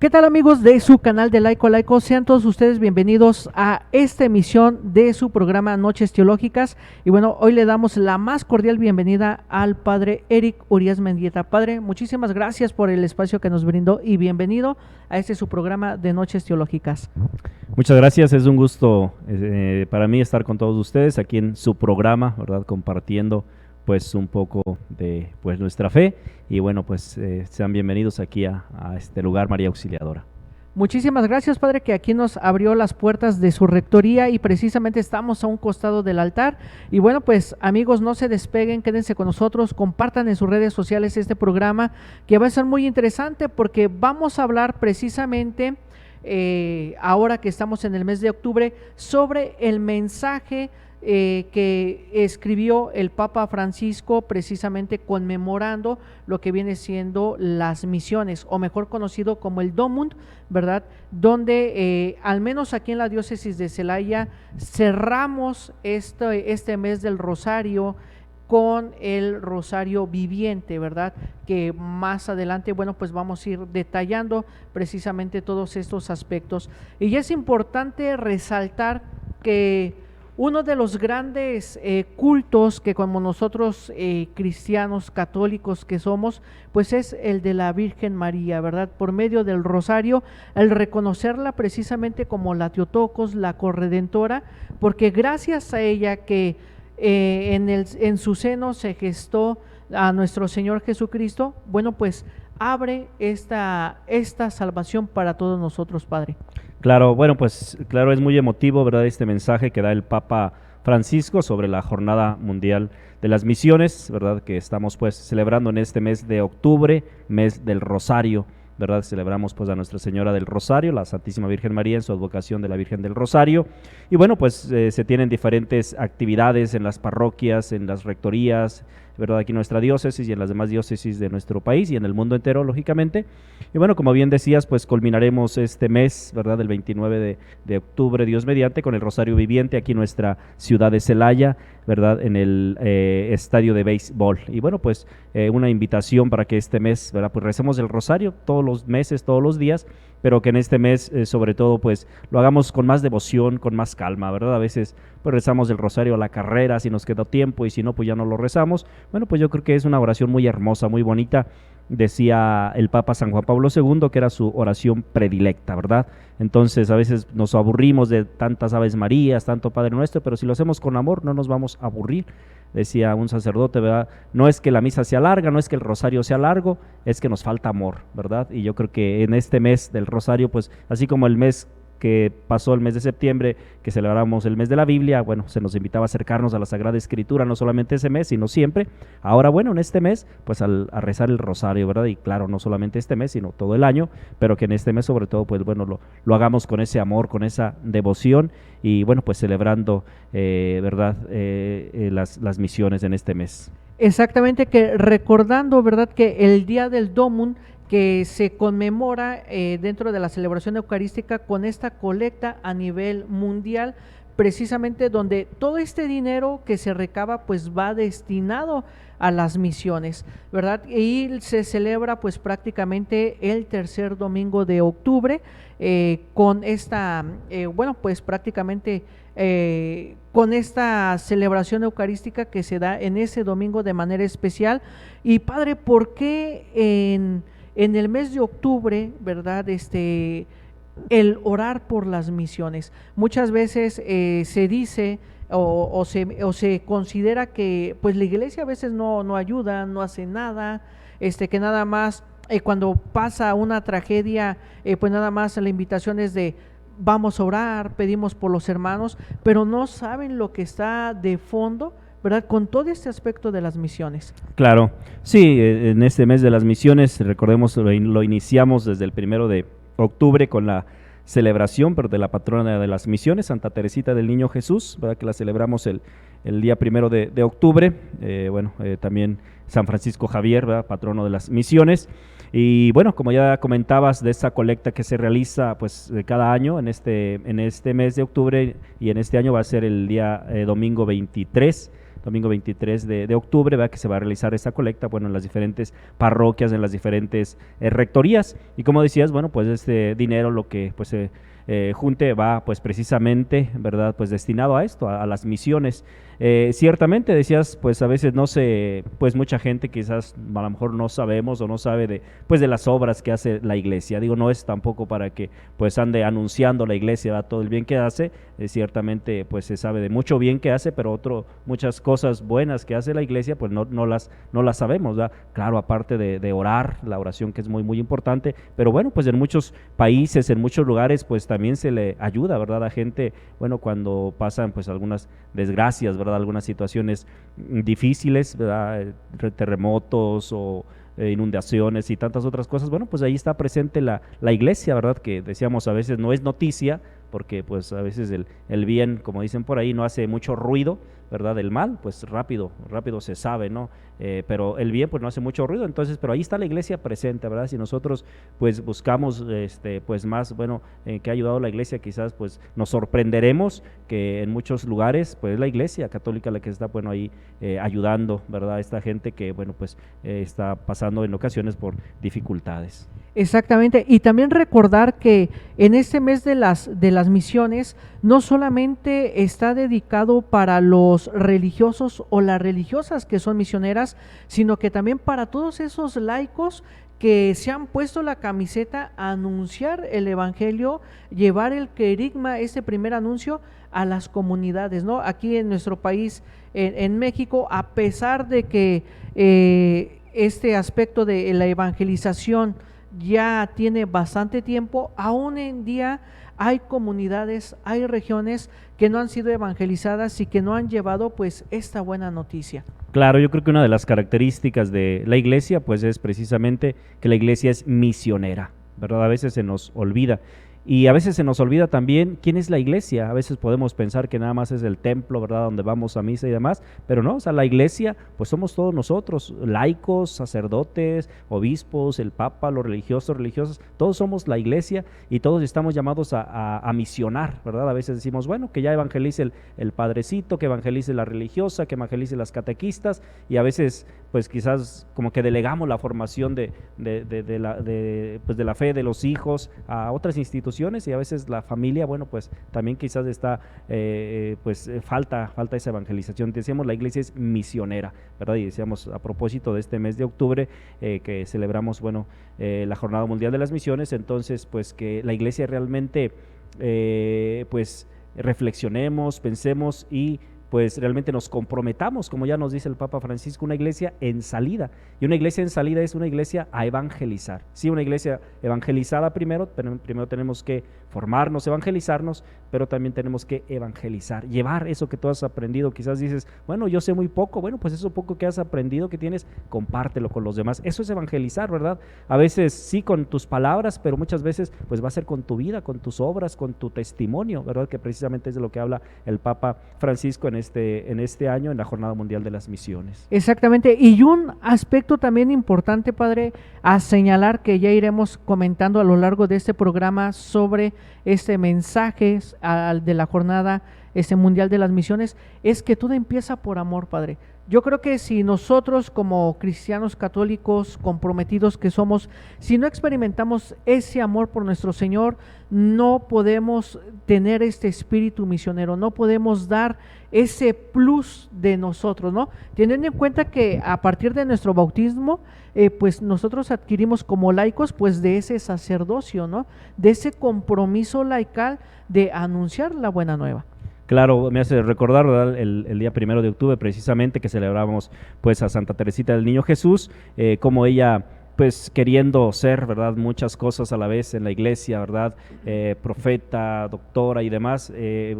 ¿Qué tal, amigos de su canal de Laico a Laico? Sean todos ustedes bienvenidos a esta emisión de su programa Noches Teológicas. Y bueno, hoy le damos la más cordial bienvenida al padre Eric Urias Mendieta. Padre, muchísimas gracias por el espacio que nos brindó y bienvenido a este su programa de Noches Teológicas. Muchas gracias, es un gusto para mí estar con todos ustedes aquí en su programa, ¿verdad? Compartiendo pues un poco de pues nuestra fe y bueno, pues sean bienvenidos aquí a este lugar, María Auxiliadora. Muchísimas gracias, padre, que aquí nos abrió las puertas de su rectoría y precisamente estamos a un costado del altar. Y bueno, pues amigos, no se despeguen, quédense con nosotros, compartan en sus redes sociales este programa que va a ser muy interesante porque vamos a hablar precisamente ahora que estamos en el mes de octubre sobre el mensaje que escribió el Papa Francisco precisamente conmemorando lo que viene siendo las misiones, o mejor conocido como el Domund, ¿verdad? Donde al menos aquí en la diócesis de Celaya cerramos este mes del Rosario con el Rosario Viviente, ¿verdad? Que más adelante, bueno, pues vamos a ir detallando precisamente todos estos aspectos. Y es importante resaltar que uno de los grandes cultos que como nosotros cristianos católicos que somos, pues es el de la Virgen María, ¿verdad? Por medio del rosario, el reconocerla precisamente como la Teotocos, la corredentora, porque gracias a ella que en su seno se gestó a nuestro Señor Jesucristo, bueno, pues abre esta salvación para todos nosotros, Padre. Claro, bueno, pues claro, es muy emotivo, ¿verdad? Este mensaje que da el Papa Francisco sobre la Jornada Mundial de las Misiones, ¿verdad? Que estamos pues celebrando en este mes de octubre, mes del Rosario, ¿verdad? Celebramos pues a Nuestra Señora del Rosario, la Santísima Virgen María en su advocación de la Virgen del Rosario. Y bueno, pues se tienen diferentes actividades en las parroquias, en las rectorías, ¿verdad? Aquí en nuestra diócesis y en las demás diócesis de nuestro país y en el mundo entero, lógicamente. Y bueno, como bien decías, pues culminaremos este mes, ¿verdad? El 29 de octubre, Dios mediante, con el Rosario Viviente aquí en nuestra ciudad de Celaya, ¿verdad? En el estadio de béisbol. Y bueno, pues una invitación para que este mes, ¿verdad? Pues recemos el Rosario todos los meses, todos los días, pero que en este mes, sobre todo, pues lo hagamos con más devoción, con más calma, ¿verdad? A veces pues rezamos el rosario a la carrera, si nos queda tiempo, y si no, pues ya no lo rezamos. Bueno, pues yo creo que es una oración muy hermosa, muy bonita. Decía el Papa San Juan Pablo II que era su oración predilecta, ¿verdad? Entonces a veces nos aburrimos de tantas Aves Marías, tanto Padre Nuestro, pero si lo hacemos con amor no nos vamos a aburrir. Decía un sacerdote, ¿verdad? No es que la misa sea larga, no es que el rosario sea largo, es que nos falta amor, ¿verdad? Y yo creo que en este mes del rosario, pues así como el mes que pasó el mes de septiembre, que celebramos el mes de la Biblia, bueno, se nos invitaba a acercarnos a la Sagrada Escritura, no solamente ese mes, sino siempre. Ahora, bueno, en este mes, pues a rezar el rosario, ¿verdad? Y claro, no solamente este mes, sino todo el año, pero que en este mes sobre todo, pues bueno, lo hagamos con ese amor, con esa devoción y bueno, pues celebrando, ¿verdad? Las misiones en este mes. Exactamente, que recordando, ¿verdad? Que el día del Domum que se conmemora dentro de la celebración eucarística con esta colecta a nivel mundial, precisamente donde todo este dinero que se recaba pues va destinado a las misiones, ¿verdad? Y se celebra pues prácticamente el tercer domingo de octubre con esta, bueno, pues prácticamente con esta celebración eucarística que se da en ese domingo de manera especial. Y Padre, ¿por qué en el mes de octubre, ¿verdad? El orar por las misiones. Muchas veces se dice o se considera que pues la iglesia a veces no ayuda, no hace nada, que nada más cuando pasa una tragedia, pues nada más la invitación es de vamos a orar, pedimos por los hermanos, pero no saben lo que está de fondo, ¿verdad? Con todo este aspecto de las misiones. Claro, sí, en este mes de las misiones, recordemos, lo iniciamos desde el 1 de octubre con la celebración, pero de la patrona de las misiones, Santa Teresita del Niño Jesús, ¿verdad? Que la celebramos el día 1 de octubre, también San Francisco Javier, ¿verdad? Patrono de las misiones. Y bueno, como ya comentabas, de esa colecta que se realiza pues cada año en este mes de octubre, y en este año va a ser el día domingo 23, domingo 23 de octubre, ¿verdad? Que se va a realizar esta colecta, bueno, en las diferentes parroquias, en las diferentes rectorías. Y como decías, bueno, pues este dinero lo que pues junte va pues precisamente, ¿verdad? Pues destinado a esto, a las misiones. Ciertamente decías, pues a veces no sé, pues mucha gente quizás a lo mejor no sabemos o no sabe de, pues de las obras que hace la iglesia. Digo, no es tampoco para que pues ande anunciando la iglesia, ¿verdad? Todo el bien que hace, ciertamente pues se sabe de mucho bien que hace, pero muchas cosas buenas que hace la iglesia, pues no las sabemos, ¿verdad? Claro, aparte de orar, la oración que es muy, muy importante, pero bueno, pues en muchos países, en muchos lugares, pues también se le ayuda, ¿verdad? A gente, bueno, cuando pasan pues algunas desgracias, ¿verdad? Algunas situaciones difíciles, ¿verdad? Terremotos o inundaciones y tantas otras cosas, bueno, pues ahí está presente la iglesia, ¿verdad? Que decíamos a veces no es noticia, porque pues a veces el bien, como dicen por ahí, no hace mucho ruido, ¿verdad? El mal, pues rápido se sabe, ¿no? Pero el bien pues no hace mucho ruido, entonces, pero ahí está la iglesia presente, ¿verdad? Si nosotros pues buscamos pues más, bueno, que ha ayudado la iglesia, quizás pues nos sorprenderemos que en muchos lugares pues es la iglesia católica la que está, bueno, ahí ayudando, ¿verdad? A esta gente que, bueno, pues está pasando en ocasiones por dificultades. Exactamente, y también recordar que en este mes de las misiones no solamente está dedicado para los religiosos o las religiosas que son misioneras, sino que también para todos esos laicos que se han puesto la camiseta a anunciar el evangelio, llevar el querigma, ese primer anuncio a las comunidades, ¿no? Aquí en nuestro país, en México, a pesar de que este aspecto de la evangelización ya tiene bastante tiempo, aún en día hay comunidades, hay regiones que no han sido evangelizadas y que no han llevado pues esta buena noticia. Claro, yo creo que una de las características de la iglesia pues es precisamente que la iglesia es misionera, ¿verdad? A veces se nos olvida. Y a veces se nos olvida también quién es la iglesia. A veces podemos pensar que nada más es el templo, ¿verdad? Donde vamos a misa y demás, pero no, o sea, la iglesia, pues somos todos nosotros, laicos, sacerdotes, obispos, el papa, los religiosos, religiosas, todos somos la iglesia y todos estamos llamados a misionar, ¿verdad? A veces decimos, bueno, que ya evangelice el padrecito, que evangelice la religiosa, que evangelice las catequistas, y a veces, pues quizás como que delegamos la formación de la fe de los hijos a otras instituciones, y a veces la familia, bueno, pues también quizás está, falta esa evangelización. Decíamos, la iglesia es misionera, ¿verdad? Y decíamos, a propósito de este mes de octubre, que celebramos, bueno, la Jornada Mundial de las Misiones, entonces, pues que la iglesia realmente, pues reflexionemos, pensemos y pues realmente nos comprometamos, como ya nos dice el Papa Francisco, una iglesia en salida. Y una iglesia en salida es una iglesia a evangelizar. Sí, una iglesia evangelizada primero tenemos que formarnos, evangelizarnos, pero también tenemos que evangelizar, llevar eso que tú has aprendido. Quizás dices, bueno, yo sé muy poco, bueno, pues eso poco que has aprendido, que tienes, compártelo con los demás. Eso es evangelizar, ¿verdad? A veces sí con tus palabras, pero muchas veces pues va a ser con tu vida, con tus obras, con tu testimonio, ¿verdad? Que precisamente es de lo que habla el Papa Francisco en este año, en la Jornada Mundial de las Misiones. Exactamente, y un aspecto también importante, padre, a señalar, que ya iremos comentando a lo largo de este programa sobre este mensaje de la Jornada Mundial de las Misiones, es que todo empieza por amor, padre. Yo creo que si nosotros como cristianos católicos comprometidos que somos, si no experimentamos ese amor por nuestro Señor, no podemos tener este espíritu misionero, no podemos dar ese plus de nosotros, ¿no? Teniendo en cuenta que a partir de nuestro bautismo, pues nosotros adquirimos como laicos, pues de ese sacerdocio, ¿no? De ese compromiso laical de anunciar la buena nueva. Claro, me hace recordar, ¿verdad? El día 1 de octubre precisamente, que celebramos pues a Santa Teresita del Niño Jesús, como ella pues queriendo ser, ¿verdad?, muchas cosas a la vez en la iglesia, ¿verdad?, profeta, doctora y demás,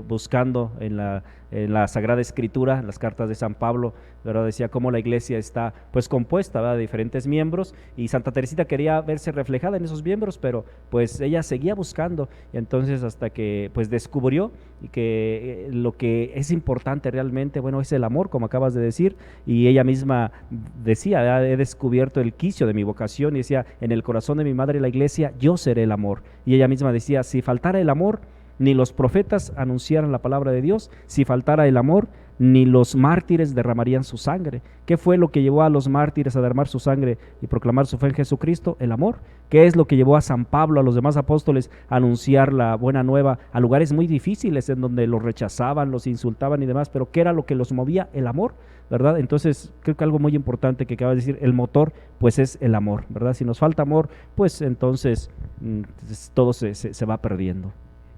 buscando en la Sagrada Escritura, en las cartas de San Pablo, ¿verdad?, decía cómo la iglesia está pues compuesta, ¿verdad?, de diferentes miembros, y Santa Teresita quería verse reflejada en esos miembros, pero pues ella seguía buscando, y entonces hasta que pues descubrió y que lo que es importante realmente, bueno, es el amor, como acabas de decir, y ella misma decía, he descubierto el quicio de mi vocación, y decía, en el corazón de mi madre la iglesia, yo seré el amor, y ella misma decía, si faltara el amor, ni los profetas anunciaran la palabra de Dios, si faltara el amor, ni los mártires derramarían su sangre. ¿Qué fue lo que llevó a los mártires a derramar su sangre y proclamar su fe en Jesucristo? El amor. ¿Qué es lo que llevó a San Pablo, a los demás apóstoles, a anunciar la buena nueva a lugares muy difíciles en donde los rechazaban, los insultaban y demás? Pero ¿qué era lo que los movía? El amor, ¿verdad? Entonces creo que algo muy importante que acabas de decir, el motor pues es el amor, ¿verdad? Si nos falta amor, pues entonces todo se va perdiendo.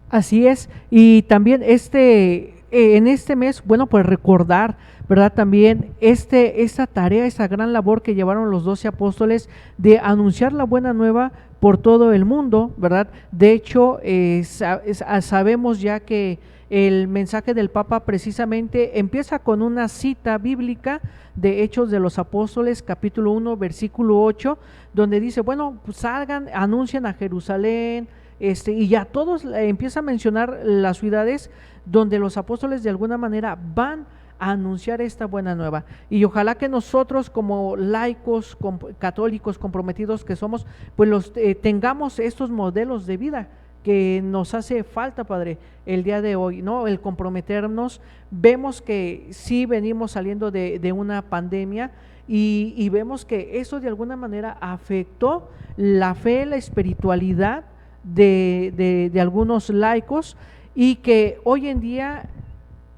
Así es, y también en este mes, bueno, pues recordar, ¿verdad? También esta tarea, esa gran labor que llevaron los 12 apóstoles de anunciar la buena nueva por todo el mundo, ¿verdad? De hecho, sabemos ya que el mensaje del Papa precisamente empieza con una cita bíblica de Hechos de los Apóstoles, capítulo 1, versículo 8, donde dice, bueno, pues salgan, anuncien a Jerusalén, y ya todos empieza a mencionar las ciudades donde los apóstoles de alguna manera van a anunciar esta buena nueva, y ojalá que nosotros como laicos, católicos comprometidos que somos, pues tengamos estos modelos de vida que nos hace falta, Padre, el día de hoy, ¿no? El comprometernos. Vemos que sí venimos saliendo de una pandemia y vemos que eso de alguna manera afectó la fe, la espiritualidad de algunos laicos, y que hoy en día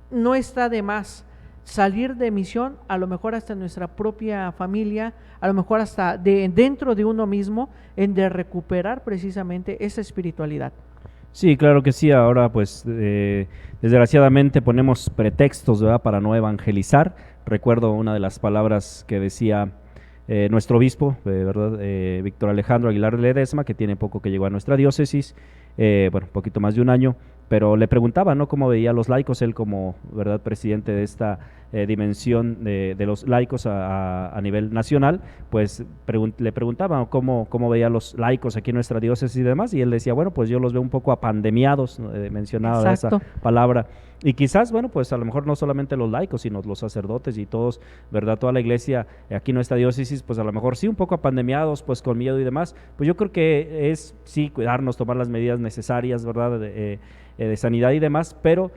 no está de más salir de misión, a lo mejor hasta nuestra propia familia, a lo mejor hasta dentro de uno mismo, de recuperar precisamente esa espiritualidad. Sí, claro que sí. Ahora pues desgraciadamente ponemos pretextos, ¿verdad?, para no evangelizar. Recuerdo una de las palabras que decía nuestro obispo, ¿verdad?, Víctor Alejandro Aguilar Ledesma, que tiene poco que llegó a nuestra diócesis, bueno, un poquito más de un año, pero le preguntaba, ¿no?, cómo veía a los laicos, él como, ¿verdad?, presidente de esta dimensión de los laicos a nivel nacional, pues le preguntaba cómo veía a los laicos aquí en nuestra diócesis y demás, y él decía, bueno, pues yo los veo un poco apandemiados, ¿no? Mencionaba esa palabra. Y quizás, bueno, pues a lo mejor no solamente los laicos, sino los sacerdotes y todos, ¿verdad?, toda la iglesia aquí en nuestra diócesis, pues a lo mejor sí un poco apandemiados, pues con miedo y demás. Pues yo creo que es, sí, cuidarnos, tomar las medidas necesarias, ¿verdad?, de sanidad y demás, pero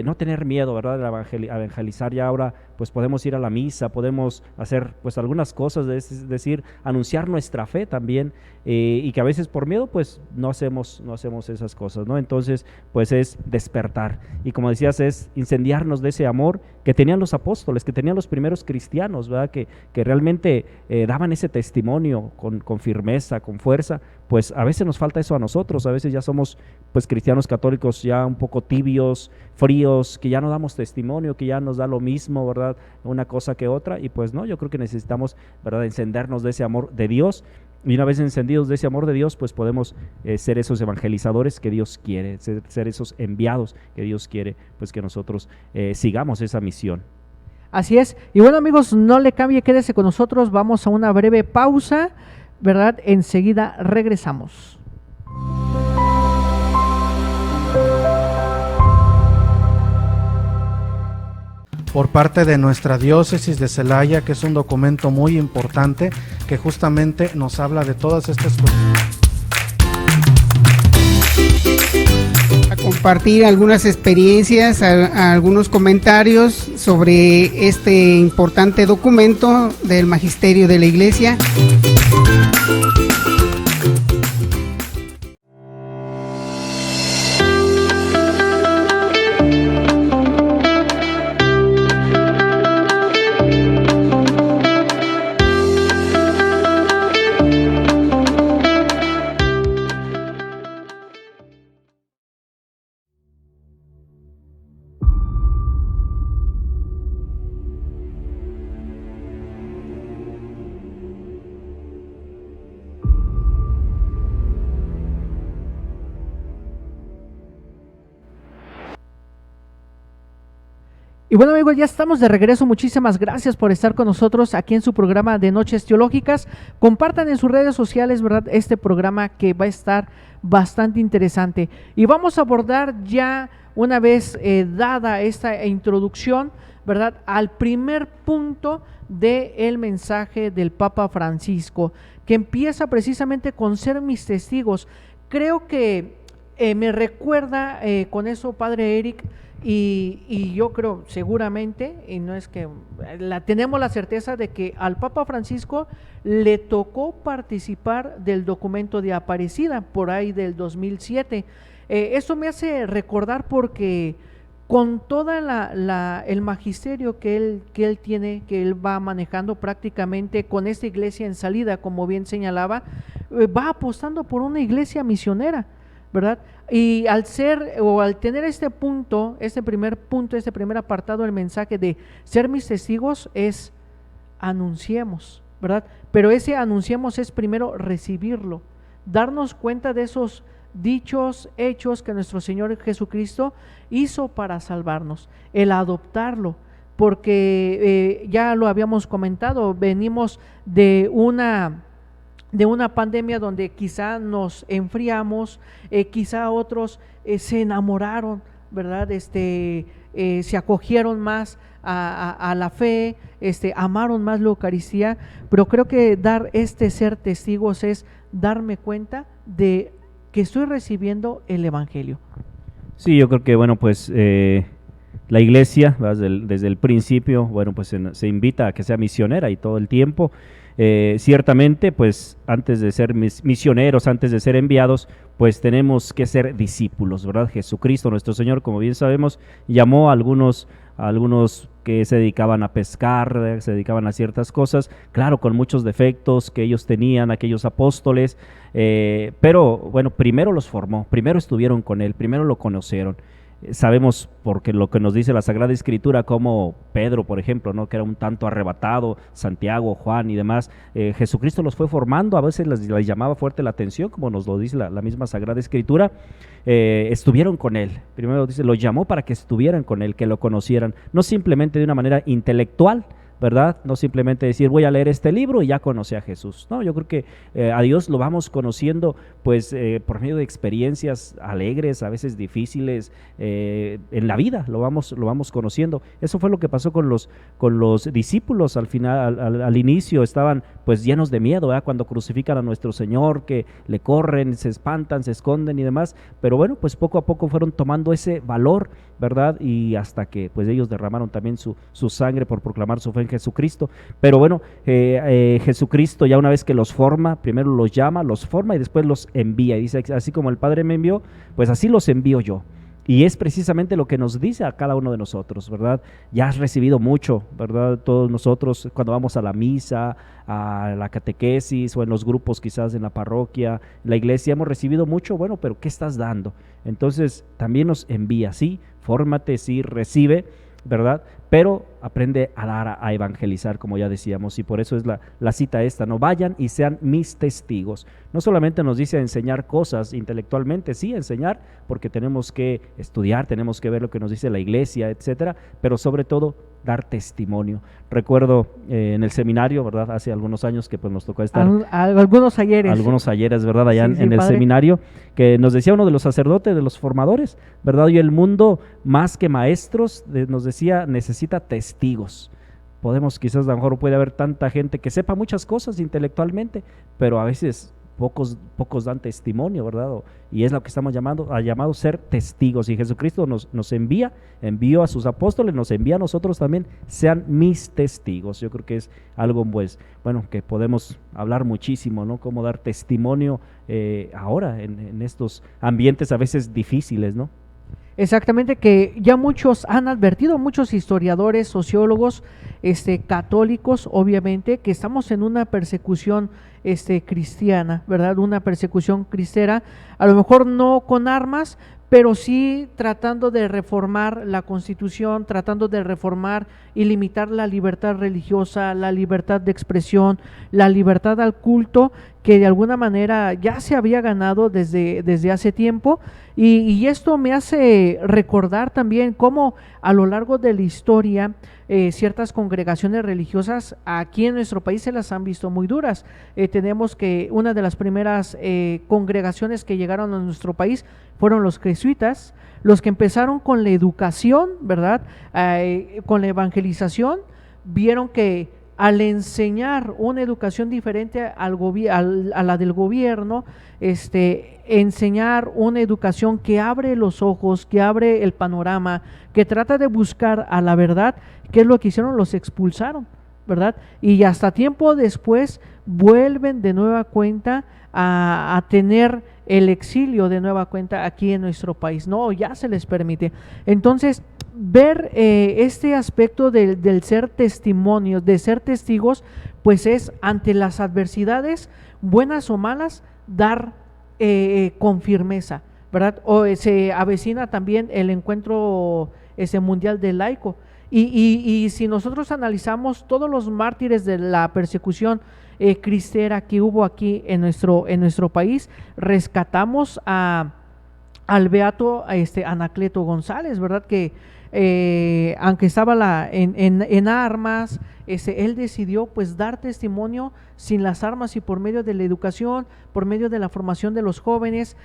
no tener miedo, ¿verdad?, de evangelizar. Ya ahora pues podemos ir a la misa, podemos hacer pues algunas cosas, es decir, anunciar nuestra fe también, y que a veces por miedo pues no hacemos esas cosas, ¿no? Entonces pues es despertar, y como decías, es incendiarnos de ese amor que tenían los apóstoles, que tenían los primeros cristianos, ¿verdad?, que realmente daban ese testimonio con firmeza, con fuerza. Pues a veces nos falta eso a nosotros, a veces ya somos pues cristianos católicos ya un poco tibios, fríos, que ya no damos testimonio, que ya nos da lo mismo, ¿verdad?, una cosa que otra, y pues no, yo creo que necesitamos, ¿verdad?, encendernos de ese amor de Dios, y una vez encendidos de ese amor de Dios, pues podemos ser esos evangelizadores que Dios quiere, ser esos enviados que Dios quiere, pues que nosotros sigamos esa misión. Así es, y bueno, amigos, no le cambie, quédese con nosotros, vamos a una breve pausa, ¿verdad? Enseguida regresamos. Por parte de nuestra diócesis de Celaya, que es un documento muy importante que justamente nos habla de todas estas cosas. A compartir algunas experiencias, algunos comentarios sobre este importante documento del Magisterio de la Iglesia. Y bueno, amigos, ya estamos de regreso. Muchísimas gracias por estar con nosotros aquí en su programa de Noches Teológicas. Compartan en sus redes sociales, ¿verdad?, este programa que va a estar bastante interesante. Y vamos a abordar ya, una vez dada esta introducción, ¿verdad?, al primer punto del mensaje del Papa Francisco, que empieza precisamente con ser mis testigos. Creo que me recuerda con eso, Padre Eric, Y yo creo seguramente, y no es que tenemos la certeza de que al Papa Francisco le tocó participar del documento de Aparecida por ahí del 2007. Esto me hace recordar porque con toda el magisterio que él tiene, que él va manejando prácticamente con esta iglesia en salida, como bien señalaba, va apostando por una iglesia misionera, ¿verdad? Y al tener este primer apartado del mensaje de ser mis testigos es anunciemos, ¿verdad? Pero ese anunciemos es primero recibirlo, darnos cuenta de esos dichos, hechos que nuestro Señor Jesucristo hizo para salvarnos, el adoptarlo, porque ya lo habíamos comentado, venimos de una pandemia donde quizá nos enfriamos, quizá otros se enamoraron, ¿verdad? Se acogieron más a la fe, amaron más la Eucaristía, pero creo que ser testigos es darme cuenta de que estoy recibiendo el Evangelio. Sí, yo creo que, bueno, pues la iglesia, desde el principio, bueno, pues se invita a que sea misionera y todo el tiempo. Ciertamente, pues antes de ser misioneros, antes de ser enviados, pues tenemos que ser discípulos, ¿verdad? Jesucristo, nuestro Señor, como bien sabemos, llamó a algunos que se dedicaban a pescar, se dedicaban a ciertas cosas, claro, con muchos defectos que ellos tenían, aquellos apóstoles, pero bueno, primero los formó, primero estuvieron con Él, primero lo conocieron. Sabemos, porque lo que nos dice la Sagrada Escritura, como Pedro, por ejemplo, ¿no?, que era un tanto arrebatado, Santiago, Juan y demás, Jesucristo los fue formando, a veces les llamaba fuerte la atención, como nos lo dice la misma Sagrada Escritura. Estuvieron con Él, primero dice, los llamó para que estuvieran con Él, que lo conocieran, no simplemente de una manera intelectual, ¿verdad? No simplemente decir voy a leer este libro y ya conocí a Jesús. No, yo creo que a Dios lo vamos conociendo pues por medio de experiencias alegres, a veces difíciles, en la vida lo vamos conociendo. Eso fue lo que pasó con los discípulos al final, al inicio estaban pues llenos de miedo, ¿verdad? Cuando crucifican a nuestro Señor, que le corren, se espantan, se esconden y demás, pero bueno, pues poco a poco fueron tomando ese valor, ¿verdad? Y hasta que pues ellos derramaron también su sangre por proclamar su fe en Jesucristo. Pero bueno, Jesucristo ya una vez que los forma, primero los llama, los forma y después los envía. Y dice, así como el Padre me envió, pues así los envío yo. Y es precisamente lo que nos dice a cada uno de nosotros, ¿verdad? Ya has recibido mucho, ¿verdad? Todos nosotros cuando vamos a la misa, a la catequesis o en los grupos quizás en la parroquia, en la iglesia, hemos recibido mucho, bueno, pero ¿qué estás dando? Entonces también nos envía, sí, fórmate, sí, recibe, ¿verdad? Pero aprende a dar, a evangelizar, como ya decíamos, y por eso es la cita esta, ¿no? Vayan y sean mis testigos. No solamente nos dice enseñar cosas intelectualmente, sí, enseñar, porque tenemos que estudiar, tenemos que ver lo que nos dice la iglesia, etcétera, pero sobre todo dar testimonio. Recuerdo en el seminario, ¿verdad? Hace algunos años que pues nos tocó estar algunos ayeres, ¿verdad? Allá sí, en el padre. Seminario, que nos decía uno de los sacerdotes, de los formadores, ¿verdad? Y el mundo, más que maestros, nos decía, necesita testigos. Podemos, quizás a lo mejor puede haber tanta gente que sepa muchas cosas intelectualmente, pero a veces pocos dan testimonio, ¿verdad? Y es lo que estamos llamado a ser testigos. Y Jesucristo nos envió a sus apóstoles, nos envía a nosotros también, sean mis testigos. Yo creo que es algo, pues, bueno, que podemos hablar muchísimo, ¿no? Cómo dar testimonio ahora en estos ambientes a veces difíciles, ¿no? Exactamente, que ya muchos han advertido, muchos historiadores, sociólogos, católicos, obviamente, que estamos en una persecución cristiana, ¿verdad? Una persecución cristera, a lo mejor no con armas, pero sí tratando de reformar la Constitución, tratando de reformar y limitar la libertad religiosa, la libertad de expresión, la libertad al culto, que de alguna manera ya se había ganado desde hace tiempo, y esto me hace recordar también cómo a lo largo de la historia ciertas congregaciones religiosas aquí en nuestro país se las han visto muy duras. Tenemos que una de las primeras congregaciones que llegaron a nuestro país fueron los jesuitas, los que empezaron con la educación, ¿verdad? Con la evangelización, vieron que al enseñar una educación diferente a la del gobierno, enseñar una educación que abre los ojos, que abre el panorama, que trata de buscar a la verdad, ¿qué es lo que hicieron? Los expulsaron, ¿verdad? Y hasta tiempo después vuelven de nueva cuenta a tener el exilio de nueva cuenta aquí en nuestro país. No, ya se les permite. Entonces, ver este aspecto del ser testimonios, de ser testigos, pues es ante las adversidades, buenas o malas, dar con firmeza, ¿verdad? O se avecina también el encuentro mundial del laico. Y si nosotros analizamos todos los mártires de la persecución cristera que hubo aquí en nuestro país, rescatamos al beato Anacleto González, ¿verdad? Que aunque estaba en armas, él decidió pues dar testimonio sin las armas y por medio de la educación, por medio de la formación de los jóvenes,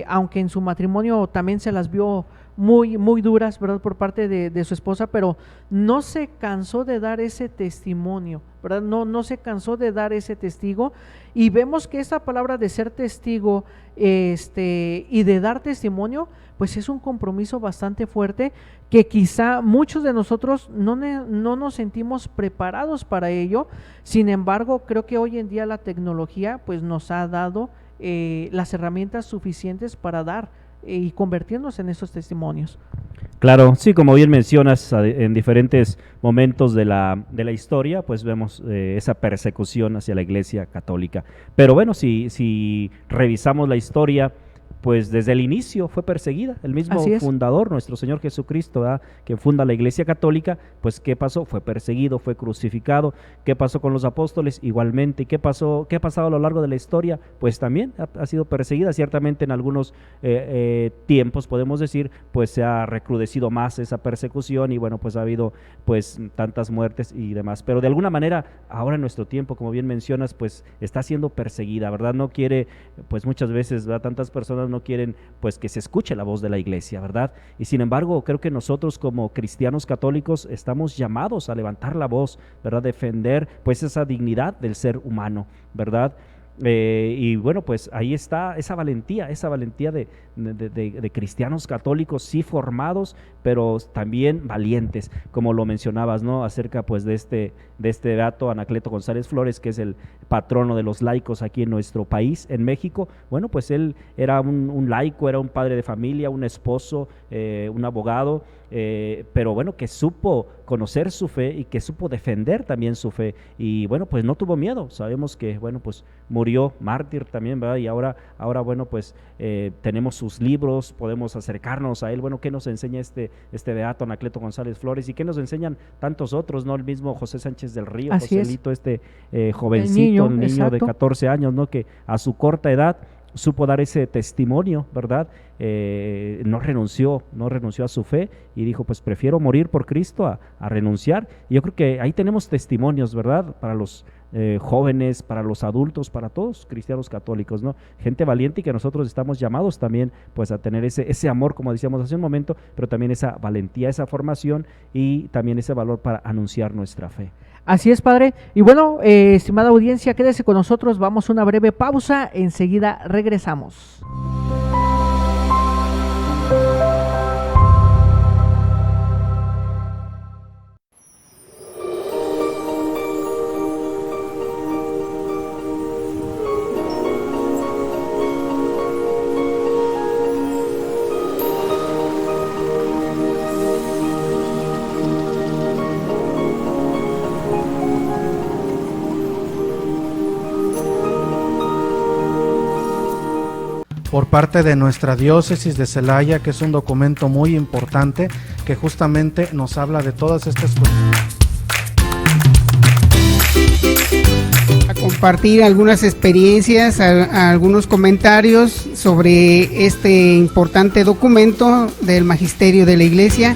aunque en su matrimonio también se las vio muy, muy duras, ¿verdad? Por parte de su esposa, pero no se cansó de dar ese testimonio, ¿verdad? No se cansó de dar ese testigo, y vemos que esta palabra de ser testigo y de dar testimonio, pues es un compromiso bastante fuerte que quizá muchos de nosotros no nos sentimos preparados para ello. Sin embargo, creo que hoy en día la tecnología pues nos ha dado las herramientas suficientes para dar y convertirnos en esos testimonios. Claro, sí, como bien mencionas, en diferentes momentos de la historia, pues vemos esa persecución hacia la Iglesia Católica. Pero bueno, si revisamos la historia, pues desde el inicio fue perseguida. El mismo fundador, nuestro Señor Jesucristo, ¿verdad?, que funda la Iglesia Católica, pues ¿qué pasó? Fue perseguido, fue crucificado. ¿Qué pasó con los apóstoles? Igualmente. ¿Qué ha pasado a lo largo de la historia? Pues también ha sido perseguida. Ciertamente en algunos tiempos, podemos decir, pues se ha recrudecido más esa persecución y bueno, pues ha habido pues tantas muertes y demás. Pero de alguna manera, ahora en nuestro tiempo, como bien mencionas, pues está siendo perseguida, ¿verdad? No quiere, pues muchas veces, ¿verdad?, tantas personas no quieren pues que se escuche la voz de la Iglesia, ¿verdad? Y sin embargo, creo que nosotros como cristianos católicos estamos llamados a levantar la voz, ¿verdad? Defender pues esa dignidad del ser humano, ¿verdad? Y bueno, pues ahí está esa valentía de cristianos católicos, sí formados, pero también valientes, como lo mencionabas, ¿no? Acerca pues de este beato Anacleto González Flores, que es el patrono de los laicos aquí en nuestro país, en México. Bueno, pues él era un laico, era un padre de familia, un esposo, un abogado, pero bueno, que supo conocer su fe y que supo defender también su fe, y bueno, pues no tuvo miedo. Sabemos que, bueno, pues murió mártir también, ¿verdad? Y ahora bueno, pues tenemos sus libros, podemos acercarnos a él. Bueno, ¿qué nos enseña este beato Anacleto González Flores? ¿Y qué nos enseñan tantos otros, no? El mismo José Sánchez del Río, Joselito, jovencito, un niño de 14 años, ¿no? Que a su corta edad supo dar ese testimonio, ¿verdad? No renunció a su fe y dijo, pues prefiero morir por Cristo a renunciar. Y yo creo que ahí tenemos testimonios, ¿verdad? Para los jóvenes, para los adultos, para todos cristianos católicos, ¿no? Gente valiente, y que nosotros estamos llamados también pues a tener ese amor, como decíamos hace un momento, pero también esa valentía, esa formación y también ese valor para anunciar nuestra fe. Así es, padre. Y bueno, estimada audiencia, quédese con nosotros, vamos a una breve pausa, enseguida regresamos. Por parte de nuestra diócesis de Celaya, que es un documento muy importante que justamente nos habla de todas estas cuestiones. A compartir algunas experiencias, algunos comentarios sobre este importante documento del Magisterio de la Iglesia.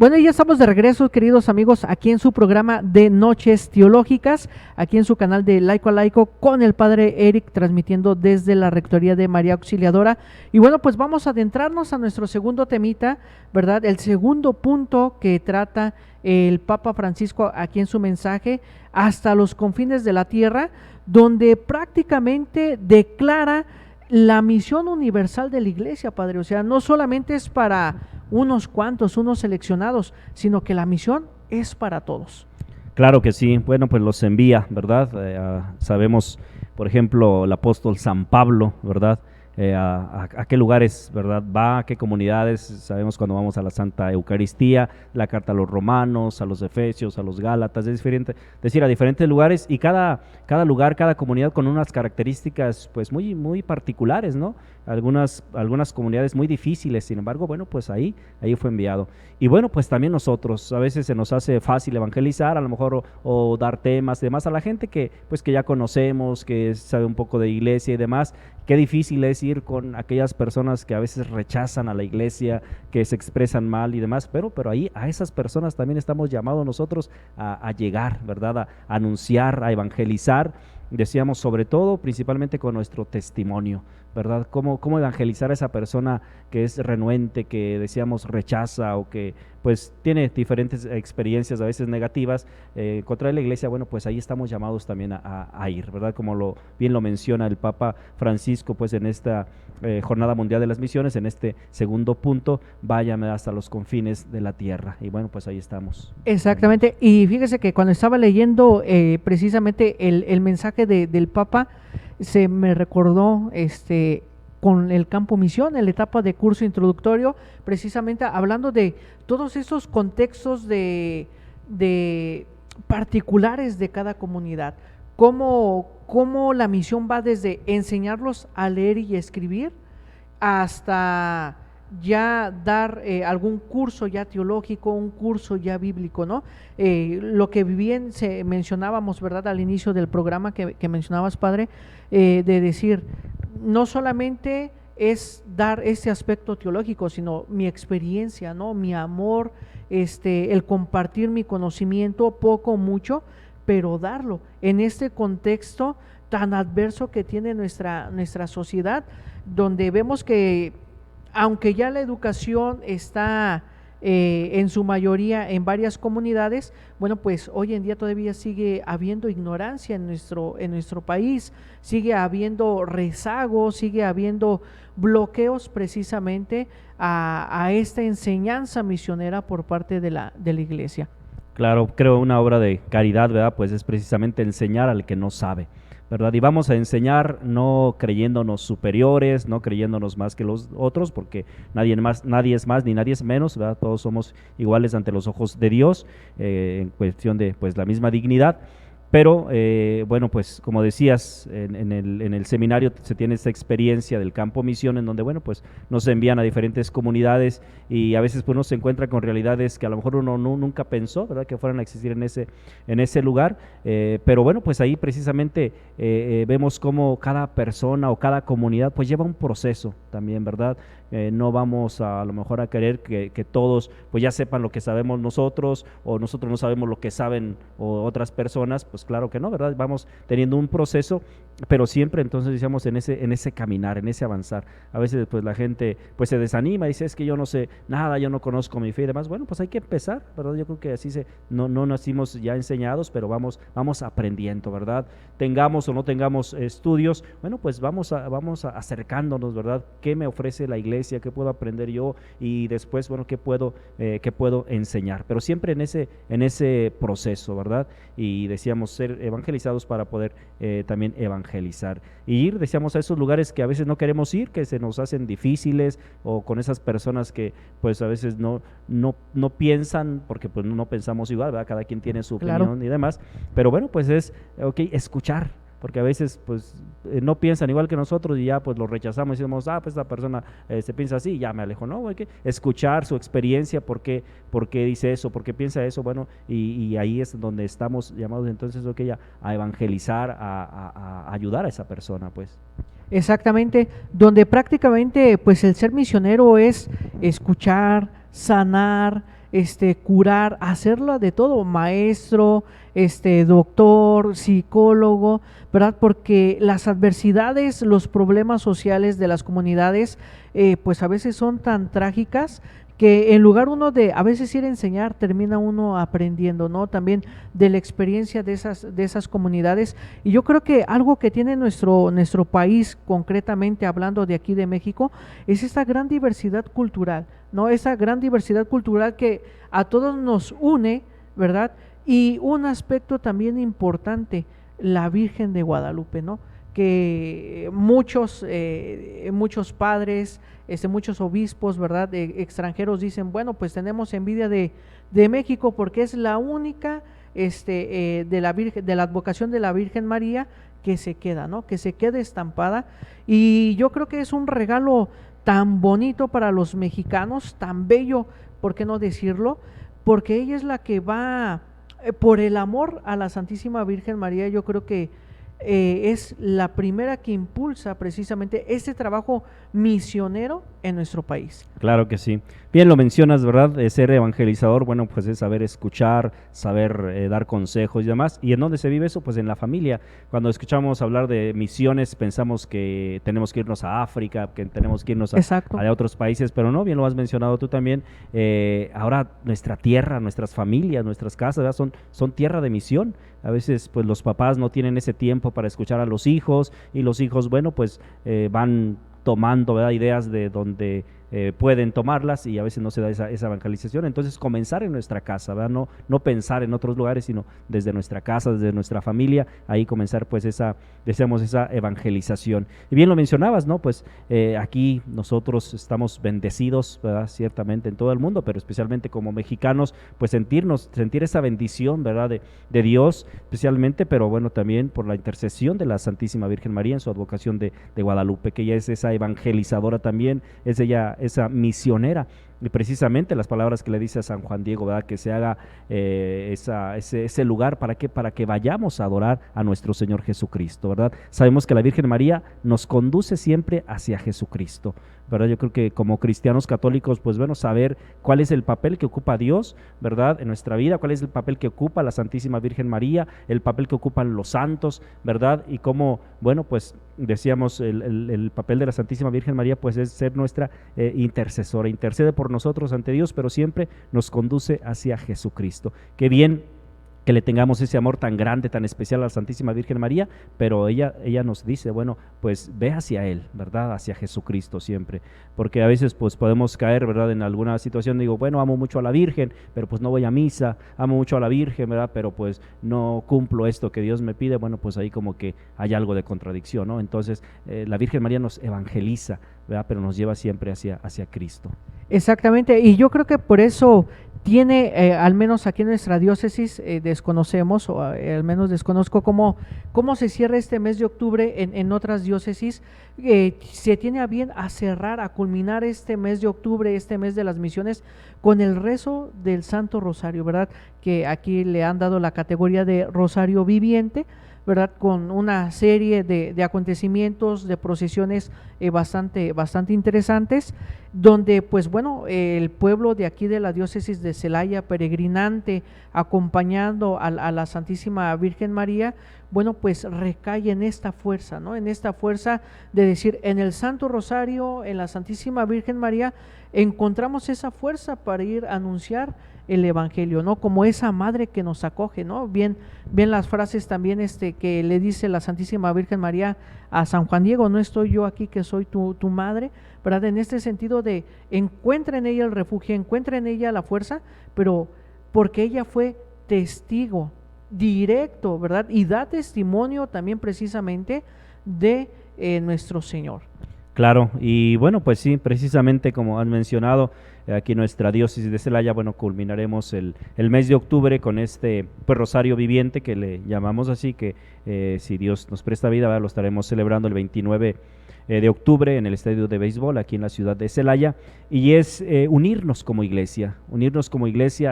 Bueno, y ya estamos de regreso, queridos amigos, aquí en su programa de Noches Teológicas, aquí en su canal de Laico a Laico, con el Padre Eric, transmitiendo desde la Rectoría de María Auxiliadora. Y bueno, pues vamos a adentrarnos a nuestro segundo temita, ¿verdad? El segundo punto que trata el Papa Francisco aquí en su mensaje, hasta los confines de la tierra, donde prácticamente declara la misión universal de la Iglesia, Padre. O sea, no solamente es para unos cuantos, unos seleccionados, sino que la misión es para todos. Claro que sí, bueno, pues los envía, ¿verdad? Sabemos, por ejemplo, el apóstol San Pablo, ¿verdad? A qué lugares, ¿verdad? Va, a qué comunidades. Sabemos cuando vamos a la Santa Eucaristía, la carta a los romanos, a los efesios, a los gálatas, es decir, a diferentes lugares, y cada lugar, cada comunidad con unas características pues muy particulares, ¿no? Algunas comunidades muy difíciles, sin embargo, bueno, pues ahí fue enviado. Y bueno, pues también nosotros, a veces se nos hace fácil evangelizar, a lo mejor, o dar temas y demás a la gente que ya conocemos, que sabe un poco de iglesia y demás. Qué difícil es ir con aquellas personas que a veces rechazan a la iglesia, que se expresan mal y demás, pero ahí a esas personas también estamos llamados nosotros a llegar, ¿verdad? A anunciar, a evangelizar. Decíamos, sobre todo, principalmente con nuestro testimonio, ¿verdad? ¿Cómo evangelizar a esa persona que es renuente, que decíamos rechaza, o que pues tiene diferentes experiencias a veces negativas contra la iglesia? Bueno, pues ahí estamos llamados también a ir, ¿verdad? Como bien lo menciona el Papa Francisco, pues en esta Jornada Mundial de las Misiones, en este segundo punto, váyame hasta los confines de la tierra. Y bueno, pues ahí estamos. Exactamente, y fíjese que cuando estaba leyendo precisamente el mensaje del Papa, se me recordó con el campo misión, en la etapa de curso introductorio, precisamente hablando de todos esos contextos de particulares de cada comunidad, cómo la misión va desde enseñarlos a leer y escribir hasta ya dar algún curso ya teológico, un curso ya bíblico, ¿no? Lo que bien mencionábamos, ¿verdad? Al inicio del programa que mencionabas, Padre, de decir, no solamente es dar ese aspecto teológico, sino mi experiencia, ¿no? Mi amor, el compartir mi conocimiento, poco o mucho, pero darlo en este contexto tan adverso que tiene nuestra sociedad, donde vemos que aunque ya la educación está en su mayoría en varias comunidades, bueno, pues hoy en día todavía sigue habiendo ignorancia en nuestro país, sigue habiendo rezagos, sigue habiendo bloqueos precisamente a esta enseñanza misionera por parte de la iglesia. Claro, creo una obra de caridad, ¿verdad? Pues es precisamente enseñar al que no sabe, ¿verdad? Y vamos a enseñar no creyéndonos superiores, no creyéndonos más que los otros, porque nadie es más ni nadie es menos, ¿verdad? Todos somos iguales ante los ojos de Dios, en cuestión de pues la misma dignidad. Pero bueno, pues como decías, en el seminario se tiene esta experiencia del campo misión, en donde bueno, pues nos envían a diferentes comunidades, y a veces pues uno se encuentra con realidades que a lo mejor uno nunca pensó, ¿verdad?, que fueran a existir en ese lugar, pero bueno, pues ahí precisamente vemos cómo cada persona o cada comunidad pues lleva un proceso también, ¿verdad? No vamos a lo mejor a querer que todos pues ya sepan lo que sabemos nosotros, o nosotros no sabemos lo que saben o otras personas, pues claro que no, ¿verdad? Vamos teniendo un proceso, pero siempre entonces decíamos en ese caminar, en ese avanzar. A veces pues la gente pues se desanima, dice, es que yo no sé nada, yo no conozco mi fe y demás. Bueno, pues hay que empezar, ¿verdad? Yo creo que así no nacimos ya enseñados, pero vamos aprendiendo, ¿verdad? Tengamos o no tengamos estudios, bueno, pues vamos acercándonos, ¿verdad? ¿Qué me ofrece la iglesia? ¿Qué puedo aprender yo? Y después, bueno, ¿qué puedo enseñar? Pero siempre en ese proceso, ¿verdad? Y decíamos ser evangelizados para poder también evangelizar. Y ir, decíamos, a esos lugares que a veces no queremos ir, que se nos hacen difíciles, o con esas personas que pues a veces no piensan, porque pues no pensamos igual, ¿verdad? Cada quien tiene su opinión y demás. Pero bueno, pues es escuchar, porque a veces pues no piensan igual que nosotros y ya pues lo rechazamos y decimos, pues esta persona se piensa así, ya me alejo. No, hay que escuchar su experiencia, por qué dice eso, por qué piensa eso, bueno, y ahí es donde estamos llamados entonces a evangelizar, a ayudar a esa persona, pues. Exactamente, donde prácticamente pues el ser misionero es escuchar, sanar, curar, hacerlo de todo, maestro, doctor, psicólogo, ¿verdad? Porque las adversidades, los problemas sociales de las comunidades, pues a veces son tan trágicas que en lugar uno de a veces ir a enseñar, termina uno aprendiendo, ¿no? También de la experiencia de esas comunidades. Y yo creo que algo que tiene nuestro país, concretamente hablando de aquí de México, es esta gran diversidad cultural, ¿no? Esa gran diversidad cultural que a todos nos une, ¿verdad? Y un aspecto también importante, la Virgen de Guadalupe, ¿no? Que muchos padres, muchos obispos, ¿verdad?, extranjeros dicen, bueno, pues tenemos envidia de México porque es la única de la Virgen, de la advocación de la Virgen María que se queda, ¿no? Que se queda estampada, y yo creo que es un regalo tan bonito para los mexicanos, tan bello, ¿por qué no decirlo? Porque ella es la que va, por el amor a la Santísima Virgen María, yo creo que es la primera que impulsa precisamente este trabajo misionero en nuestro país. Claro que sí. Bien lo mencionas, ¿verdad? Ser evangelizador, bueno, pues es saber escuchar, saber dar consejos y demás. ¿Y en dónde se vive eso? Pues en la familia. Cuando escuchamos hablar de misiones, pensamos que tenemos que irnos a África, que tenemos que irnos a otros países, pero no, bien lo has mencionado tú también. Ahora nuestra tierra, nuestras familias, nuestras casas, ¿verdad? Son tierra de misión. A veces pues los papás no tienen ese tiempo para escuchar a los hijos, y los hijos, bueno, pues van tomando, ¿verdad?, ideas de donde pueden tomarlas, y a veces no se da esa evangelización. Entonces comenzar en nuestra casa, ¿verdad? No pensar en otros lugares, sino desde nuestra casa, desde nuestra familia, ahí comenzar pues deseamos esa evangelización. Y bien lo mencionabas, ¿no? Pues aquí nosotros estamos bendecidos, ¿verdad?, ciertamente en todo el mundo, pero especialmente como mexicanos, pues sentir esa bendición, ¿verdad?, de Dios especialmente, pero bueno, también por la intercesión de la Santísima Virgen María en su advocación de Guadalupe, que ella es esa evangelizadora también, es ella esa misionera. Y precisamente las palabras que le dice a San Juan Diego, ¿verdad?, que se haga ese lugar para que vayamos a adorar a nuestro Señor Jesucristo, ¿verdad? Sabemos que la Virgen María nos conduce siempre hacia Jesucristo, ¿verdad? Yo creo que como cristianos católicos, pues bueno, saber cuál es el papel que ocupa Dios, ¿verdad?, en nuestra vida, cuál es el papel que ocupa la Santísima Virgen María, el papel que ocupan los santos, ¿verdad? Y cómo, bueno, pues decíamos, el papel de la Santísima Virgen María pues es ser nuestra intercesora, intercede por nosotros ante Dios, pero siempre nos conduce hacia Jesucristo. Qué bien que le tengamos ese amor tan grande, tan especial a la Santísima Virgen María, pero ella nos dice, bueno, pues ve hacia Él, ¿verdad?, hacia Jesucristo siempre, porque a veces pues podemos caer, ¿verdad?, en alguna situación, digo, bueno, amo mucho a la Virgen, pero pues no voy a misa, amo mucho a la Virgen, ¿verdad?, pero pues no cumplo esto que Dios me pide, bueno, pues ahí como que hay algo de contradicción, ¿no? Entonces la Virgen María nos evangeliza, ¿verdad?, pero nos lleva siempre hacia Cristo. Exactamente, y yo creo que por eso tiene, al menos aquí en nuestra diócesis, desconocemos, o al menos desconozco cómo se cierra este mes de octubre en otras diócesis. Se tiene a bien a cerrar, a culminar este mes de octubre, este mes de las misiones, con el rezo del Santo Rosario, ¿verdad?, que aquí le han dado la categoría de Rosario Viviente, ¿verdad?, con una serie de acontecimientos, de procesiones bastante interesantes, donde pues bueno, el pueblo de aquí de la diócesis de Celaya, peregrinante, acompañando a la Santísima Virgen María, bueno, pues recae en esta fuerza, ¿no?, en esta fuerza de decir, en el Santo Rosario, en la Santísima Virgen María, encontramos esa fuerza para ir a anunciar el Evangelio, ¿no?, como esa madre que nos acoge, ¿no? Bien las frases también que le dice la Santísima Virgen María a San Juan Diego, no estoy yo aquí que soy tu madre, ¿verdad? En este sentido de encuentra en ella el refugio, encuentra en ella la fuerza, pero porque ella fue testigo directo, ¿verdad?, y da testimonio también precisamente de nuestro Señor. Claro, y bueno, pues sí, precisamente como han mencionado, aquí en nuestra diócesis de Celaya, bueno, culminaremos el mes de octubre con este pues, Rosario Viviente, que le llamamos así, que si Dios nos presta vida, ¿verdad?, lo estaremos celebrando el 29 de octubre en el estadio de béisbol aquí en la ciudad de Celaya, y es unirnos como iglesia,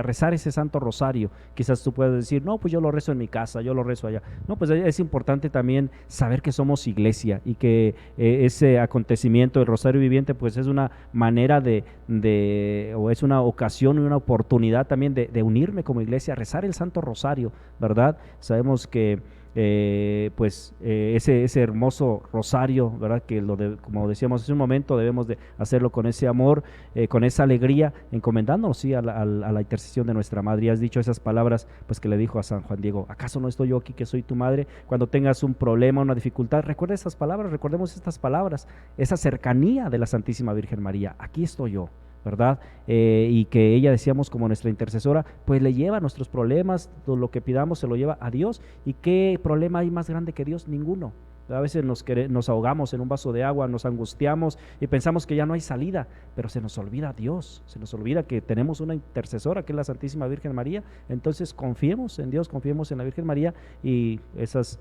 rezar ese Santo Rosario. Quizás tú puedas decir, no, pues yo lo rezo en mi casa, yo lo rezo allá. No, pues es importante también saber que somos iglesia y que ese acontecimiento del Rosario Viviente pues es una manera o es una ocasión, una oportunidad también de unirme como iglesia, rezar el Santo Rosario, ¿verdad? Sabemos que ese hermoso rosario, ¿verdad? Que como decíamos hace un momento, debemos de hacerlo con ese amor, con esa alegría, encomendándonos a la intercesión de nuestra madre. Y has dicho esas palabras pues que le dijo a San Juan Diego: ¿acaso no estoy yo aquí que soy tu madre? Cuando tengas un problema, una dificultad, recuerda esas palabras, recordemos estas palabras, esa cercanía de la Santísima Virgen María. Aquí estoy yo, ¿verdad? Y que ella, decíamos, como nuestra intercesora, pues le lleva nuestros problemas, todo lo que pidamos se lo lleva a Dios. ¿Y qué problema hay más grande que Dios? Ninguno. A veces nos ahogamos en un vaso de agua, nos angustiamos y pensamos que ya no hay salida, pero se nos olvida Dios, se nos olvida que tenemos una intercesora que es la Santísima Virgen María. Entonces confiemos en Dios, confiemos en la Virgen María, y esas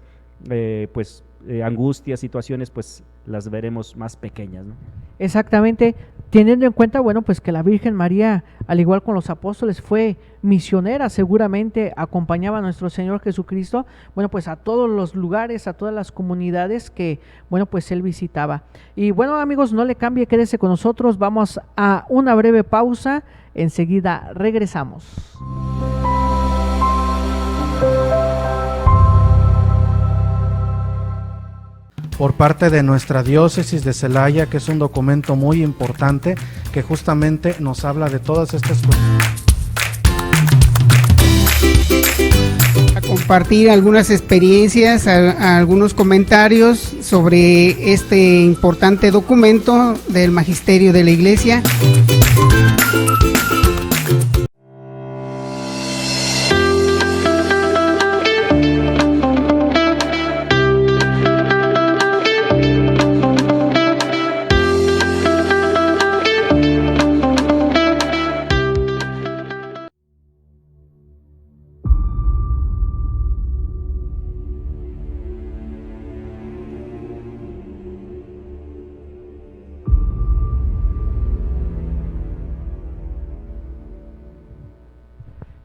angustias, situaciones, pues las veremos más pequeñas, ¿no? Exactamente, teniendo en cuenta, bueno, pues que la Virgen María, al igual con los apóstoles, fue misionera, seguramente acompañaba a nuestro Señor Jesucristo, bueno, pues a todos los lugares, a todas las comunidades que, bueno, pues Él visitaba. Y bueno, amigos, no le cambie, quédese con nosotros, vamos a una breve pausa, enseguida regresamos. Por parte de nuestra diócesis de Celaya, que es un documento muy importante que justamente nos habla de todas estas cosas. A compartir algunas experiencias, algunos comentarios sobre este importante documento del Magisterio de la Iglesia.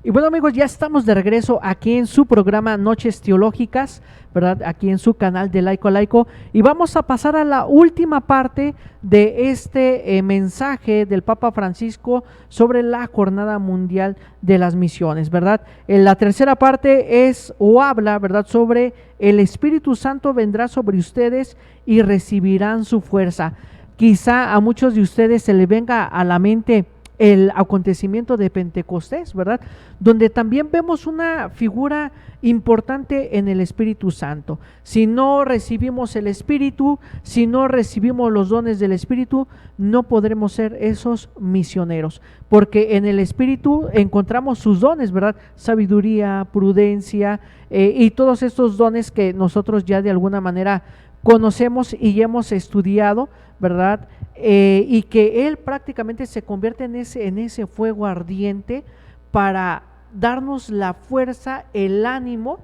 Y bueno, amigos, ya estamos de regreso aquí en su programa Noches Teológicas, ¿verdad? Aquí en su canal de Laico a Laico, y vamos a pasar a la última parte de este mensaje del Papa Francisco sobre la Jornada Mundial de las Misiones, ¿verdad? En la tercera parte habla, ¿verdad?, sobre el Espíritu Santo vendrá sobre ustedes y recibirán su fuerza. Quizá a muchos de ustedes se le venga a la mente el acontecimiento de Pentecostés, ¿verdad?, donde también vemos una figura importante en el Espíritu Santo. Si no recibimos el Espíritu, si no recibimos los dones del Espíritu, no podremos ser esos misioneros, porque en el Espíritu encontramos sus dones, ¿verdad?, sabiduría, prudencia, y todos estos dones que nosotros ya de alguna manera conocemos y hemos estudiado, ¿verdad?, y que Él prácticamente se convierte en ese fuego ardiente para darnos la fuerza, el ánimo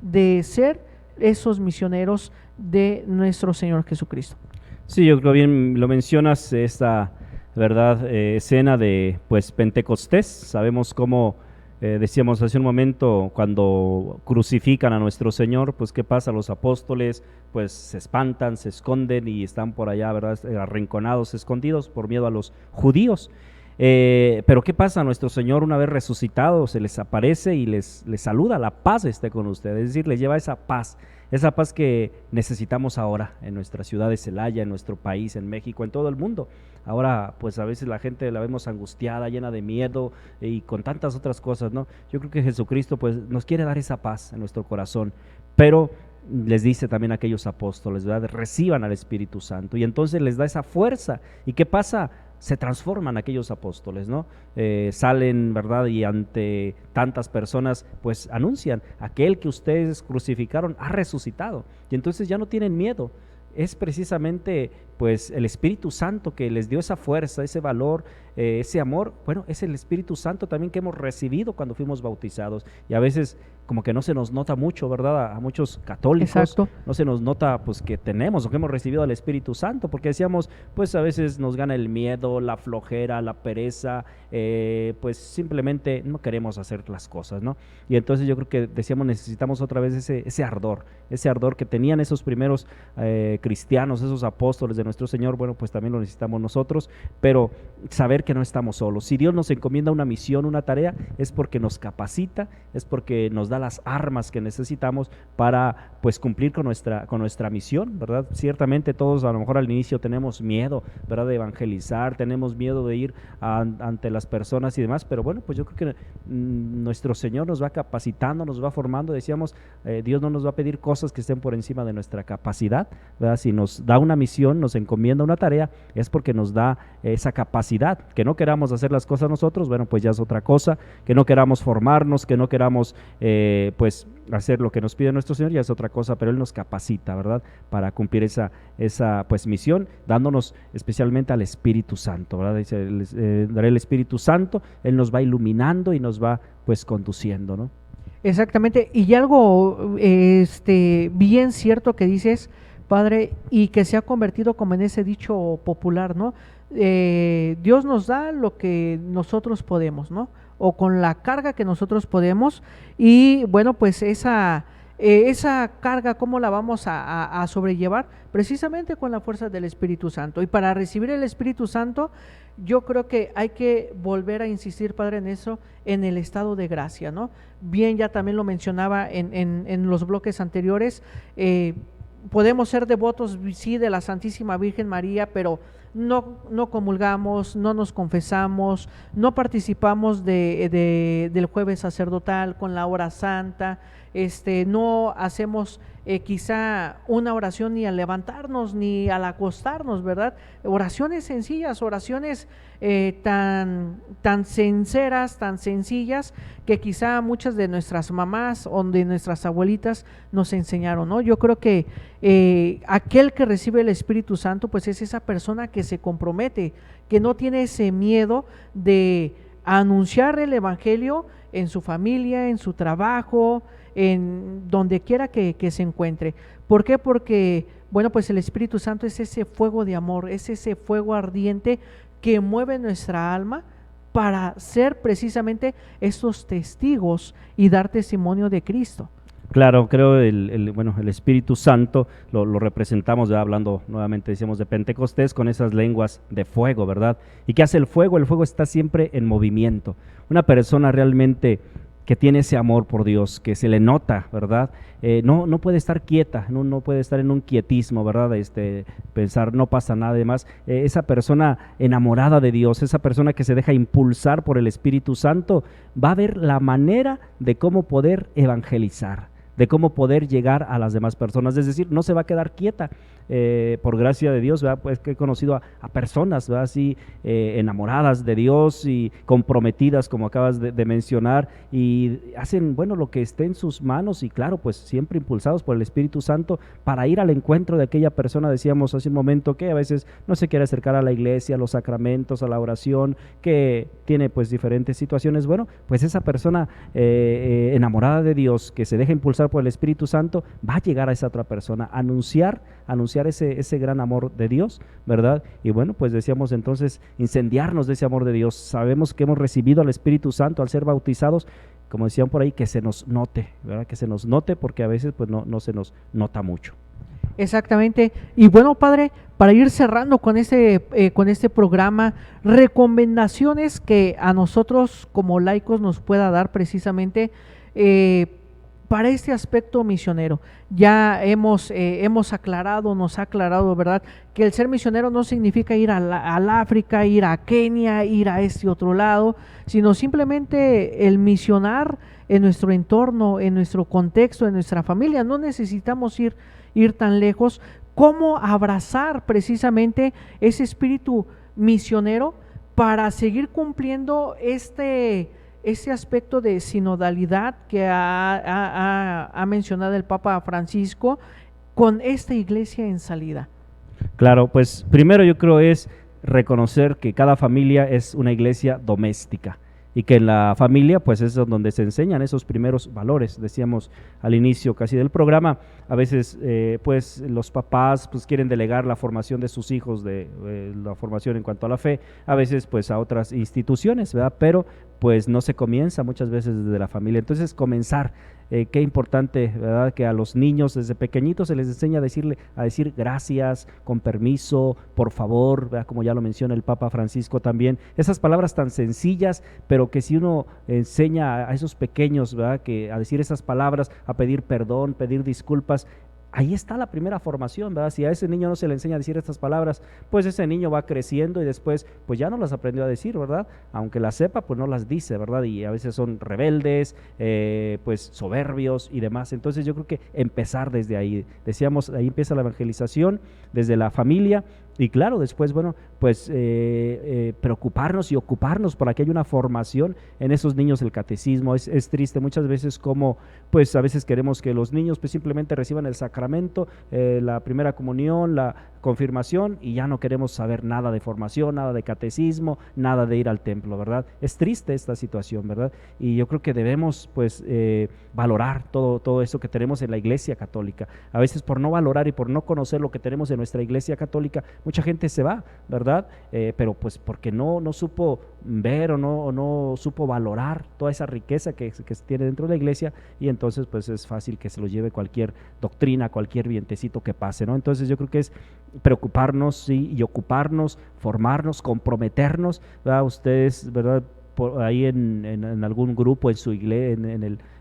de ser esos misioneros de nuestro Señor Jesucristo. Sí, yo creo bien lo mencionas, esta verdad escena de Pentecostés. Sabemos cómo decíamos hace un momento, cuando crucifican a nuestro Señor, pues qué pasa, los apóstoles pues se espantan, se esconden y están por allá, ¿verdad?, arrinconados, escondidos por miedo a los judíos. Pero qué pasa, nuestro Señor, una vez resucitado, se les aparece y les saluda: la paz esté con ustedes, es decir, les lleva esa paz que necesitamos ahora en nuestra ciudad de Celaya, en nuestro país, en México, en todo el mundo. Ahora pues a veces la gente la vemos angustiada, llena de miedo y con tantas otras cosas, ¿no? Yo creo que Jesucristo pues nos quiere dar esa paz en nuestro corazón, pero les dice también a aquellos apóstoles, ¿verdad?, reciban al Espíritu Santo, y entonces les da esa fuerza. ¿Y qué pasa? Se transforman aquellos apóstoles, ¿no? Salen, ¿verdad?, y ante tantas personas pues anuncian: aquel que ustedes crucificaron ha resucitado. Y entonces ya no tienen miedo. Es precisamente pues el Espíritu Santo que les dio esa fuerza, ese valor, ese amor, bueno, es el Espíritu Santo también que hemos recibido cuando fuimos bautizados, y a veces como que no se nos nota mucho, ¿verdad? A muchos católicos Exacto. no se nos nota pues que tenemos o que hemos recibido al Espíritu Santo, porque decíamos, pues a veces nos gana el miedo, la flojera, la pereza, pues simplemente no queremos hacer las cosas, ¿no? Y entonces yo creo que decíamos, necesitamos otra vez ese ardor que tenían esos primeros cristianos, esos apóstoles de nuestro Señor. Bueno, pues también lo necesitamos nosotros, pero saber que no estamos solos. Si Dios nos encomienda una misión, una tarea, es porque nos capacita, es porque nos da las armas que necesitamos para pues cumplir con nuestra misión, ¿verdad? Ciertamente todos a lo mejor al inicio tenemos miedo, ¿verdad? De evangelizar, tenemos miedo de ir ante las personas y demás, pero bueno, pues yo creo que nuestro Señor nos va capacitando, nos va formando. Decíamos, Dios no nos va a pedir cosas que estén por encima de nuestra capacidad, ¿verdad? Si nos da una misión, nos encomienda una tarea, es porque nos da esa capacidad. Que no queramos hacer las cosas nosotros, bueno, pues ya es otra cosa. Que no queramos formarnos, que no queramos pues hacer lo que nos pide nuestro Señor, ya es otra cosa, pero Él nos capacita, ¿verdad? Para cumplir esa pues misión, dándonos especialmente al Espíritu Santo, ¿verdad? Dice, daré el Espíritu Santo, Él nos va iluminando y nos va pues conduciendo, ¿no? Exactamente, y algo bien cierto que dices, Padre, y que se ha convertido como en ese dicho popular, ¿no? Dios nos da lo que nosotros podemos, ¿no? O con la carga que nosotros podemos, y bueno, pues esa carga, ¿cómo la vamos a sobrellevar? Precisamente con la fuerza del Espíritu Santo. Y para recibir el Espíritu Santo, yo creo que hay que volver a insistir, Padre, en eso, en el estado de gracia, ¿no? Bien, ya también lo mencionaba en los bloques anteriores, podemos ser devotos, sí, de la Santísima Virgen María, pero no comulgamos, no nos confesamos, no participamos del jueves sacerdotal con la hora santa, no hacemos quizá una oración ni al levantarnos ni al acostarnos, ¿verdad? Oraciones sencillas, oraciones tan sinceras, tan sencillas, que quizá muchas de nuestras mamás o de nuestras abuelitas nos enseñaron, ¿no? Yo creo que aquel que recibe el Espíritu Santo, pues es esa persona que se compromete, que no tiene ese miedo de anunciar el Evangelio en su familia, en su trabajo, en donde quiera que se encuentre. ¿Por qué? Porque, bueno, pues el Espíritu Santo es ese fuego de amor, es ese fuego ardiente que mueve nuestra alma para ser precisamente esos testigos y dar testimonio de Cristo. Claro, creo el Espíritu Santo lo representamos, ya hablando nuevamente, decíamos, de Pentecostés, con esas lenguas de fuego, ¿verdad? ¿Y qué hace el fuego? El fuego está siempre en movimiento. Una persona realmente que tiene ese amor por Dios, que se le nota, ¿verdad? No puede estar quieta, no puede estar en un quietismo, ¿verdad? Pensar no pasa nada y demás. Esa persona enamorada de Dios, esa persona que se deja impulsar por el Espíritu Santo, va a ver la manera de cómo poder evangelizar, de cómo poder llegar a las demás personas, es decir, no se va a quedar quieta. Por gracia de Dios, ¿verdad? Pues que he conocido a personas, ¿verdad? Así enamoradas de Dios y comprometidas, como acabas de mencionar, y hacen, bueno, lo que esté en sus manos, y claro, pues siempre impulsados por el Espíritu Santo para ir al encuentro de aquella persona. Decíamos hace un momento que a veces no se quiere acercar a la iglesia, a los sacramentos, a la oración, que tiene pues diferentes situaciones. Bueno, pues esa persona enamorada de Dios, que se deja impulsar por el Espíritu Santo, va a llegar a esa otra persona, anunciar ese gran amor de Dios, ¿verdad? Y bueno, pues decíamos entonces, incendiarnos de ese amor de Dios. Sabemos que hemos recibido al Espíritu Santo al ser bautizados, como decían por ahí, que se nos note, ¿verdad? Que se nos note, porque a veces pues no se nos nota mucho. Exactamente. Y bueno, Padre, para ir cerrando con este programa, recomendaciones que a nosotros como laicos nos pueda dar precisamente para este aspecto misionero. Ya nos ha aclarado, ¿verdad?, que el ser misionero no significa ir al África, ir a Kenia, ir a este otro lado, sino simplemente el misionar en nuestro entorno, en nuestro contexto, en nuestra familia. No necesitamos ir tan lejos. ¿Cómo abrazar precisamente ese espíritu misionero para seguir cumpliendo ese aspecto de sinodalidad que ha mencionado el Papa Francisco con esta iglesia en salida? Claro, pues primero yo creo es reconocer que cada familia es una iglesia doméstica y que en la familia pues es donde se enseñan esos primeros valores. Decíamos al inicio casi del programa, a veces pues los papás pues quieren delegar la formación de sus hijos, la formación en cuanto a la fe, a veces pues a otras instituciones, ¿verdad? Pero pues no se comienza muchas veces desde la familia. Entonces comenzar, qué importante, ¿verdad? Que a los niños desde pequeñitos se les enseña a decir gracias, con permiso, por favor, ¿verdad? Como ya lo menciona el Papa Francisco también, esas palabras tan sencillas, pero que si uno enseña a esos pequeños, ¿verdad? Que a decir esas palabras, a pedir perdón, pedir disculpas, ahí está la primera formación, ¿verdad? Si a ese niño no se le enseña a decir estas palabras, pues ese niño va creciendo y después pues ya no las aprendió a decir, ¿verdad? Aunque las sepa, pues no las dice, ¿verdad? Y a veces son rebeldes, pues soberbios y demás. Entonces yo creo que empezar desde ahí, decíamos, ahí empieza la evangelización, desde la familia. Y claro, después, bueno, pues preocuparnos y ocuparnos para que haya una formación en esos niños del catecismo. Es triste muchas veces como, pues a veces queremos que los niños pues simplemente reciban el sacramento, la primera comunión, la confirmación, y ya no queremos saber nada de formación, nada de catecismo, nada de ir al templo, ¿verdad? Es triste esta situación, ¿verdad? Y yo creo que debemos pues valorar todo eso que tenemos en la Iglesia Católica. A veces por no valorar y por no conocer lo que tenemos en nuestra Iglesia Católica, mucha gente se va, ¿verdad? Pero pues porque no supo ver o no supo valorar toda esa riqueza que tiene dentro de la iglesia, y entonces pues es fácil que se lo lleve cualquier doctrina, cualquier vientecito que pase, ¿no? Entonces yo creo que es preocuparnos, sí, y ocuparnos, formarnos, comprometernos, ¿verdad? Ustedes, ¿verdad? Por ahí en algún grupo, en su iglesia,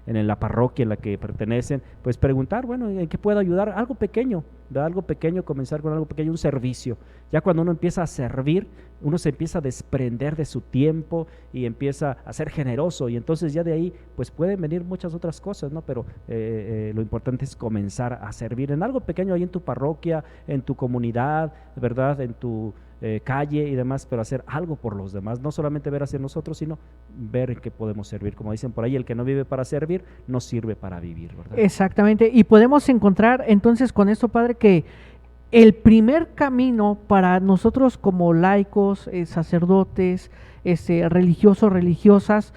en la parroquia en la que pertenecen, pues preguntar, bueno, ¿en qué puedo ayudar? Algo pequeño, ¿verdad? Algo pequeño, comenzar con algo pequeño, un servicio. Ya cuando uno empieza a servir, uno se empieza a desprender de su tiempo y empieza a ser generoso, y entonces ya de ahí pues pueden venir muchas otras cosas, ¿no? Pero lo importante es comenzar a servir en algo pequeño ahí en tu parroquia, en tu comunidad, ¿verdad? En tu calle y demás, pero hacer algo por los demás, no solamente ver hacia nosotros, sino ver en qué podemos servir. Como dicen por ahí, el que no vive para servir, no sirve para vivir, ¿verdad? Exactamente, y podemos encontrar entonces con esto, padre, que el primer camino para nosotros como laicos, sacerdotes, religiosos, religiosas,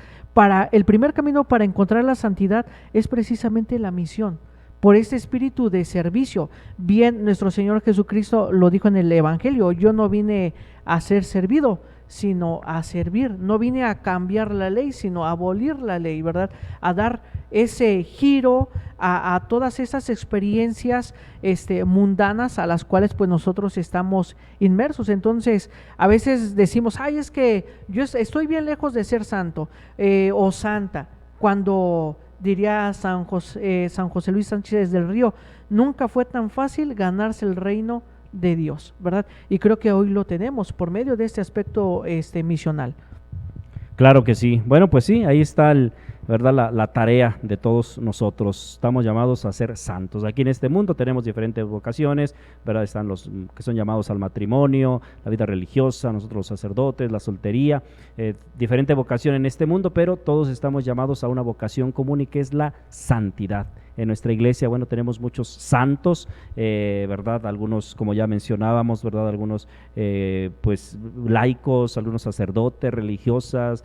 el primer camino para encontrar la santidad es precisamente la misión, por este espíritu de servicio. Bien, nuestro Señor Jesucristo lo dijo en el Evangelio: yo no vine a ser servido, sino a servir. No vine a cambiar la ley, sino a abolir la ley, ¿verdad? A dar ese giro a todas esas experiencias mundanas a las cuales pues nosotros estamos inmersos. Entonces a veces decimos, ay, es que yo estoy bien lejos de ser santo o santa, cuando diría San José Luis Sánchez del Río, nunca fue tan fácil ganarse el reino de Dios, ¿verdad? Y creo que hoy lo tenemos por medio de este aspecto misional. Claro que sí. Bueno, pues sí, ahí está ¿verdad? La tarea de todos nosotros. Estamos llamados a ser santos. Aquí en este mundo tenemos diferentes vocaciones, ¿verdad? Están los que son llamados al matrimonio, la vida religiosa, nosotros los sacerdotes, la soltería, diferente vocación en este mundo, pero todos estamos llamados a una vocación común, y que es la santidad. En nuestra iglesia, bueno, tenemos muchos santos, ¿verdad? Algunos, como ya mencionábamos, ¿verdad? Algunos, pues, laicos, algunos sacerdotes, religiosas,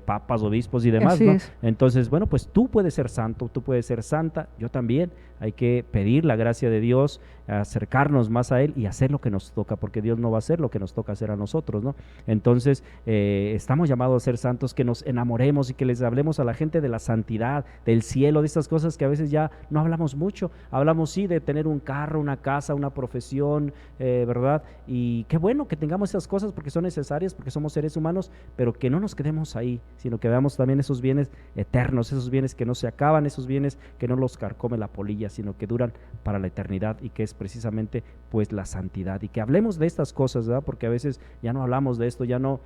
papas, obispos y demás, ¿no? Entonces, bueno, pues tú puedes ser santo, tú puedes ser santa, yo también. Hay que pedir la gracia de Dios, acercarnos más a Él y hacer lo que nos toca, porque Dios no va a hacer lo que nos toca hacer a nosotros, ¿no? Entonces, estamos llamados a ser santos, que nos enamoremos y que les hablemos a la gente de la santidad, del cielo, de estas cosas que a veces ya no hablamos mucho. Hablamos sí de tener un carro, una casa, una profesión, ¿verdad? Y qué bueno que tengamos esas cosas, porque son necesarias, porque somos seres humanos, pero que no nos quedemos ahí, sino que veamos también esos bienes eternos, esos bienes que no se acaban, esos bienes que no los carcome la polilla, sino que duran para la eternidad, y que es precisamente pues la santidad. Y que hablemos de estas cosas, ¿verdad? Porque a veces ya no hablamos de esto, ya no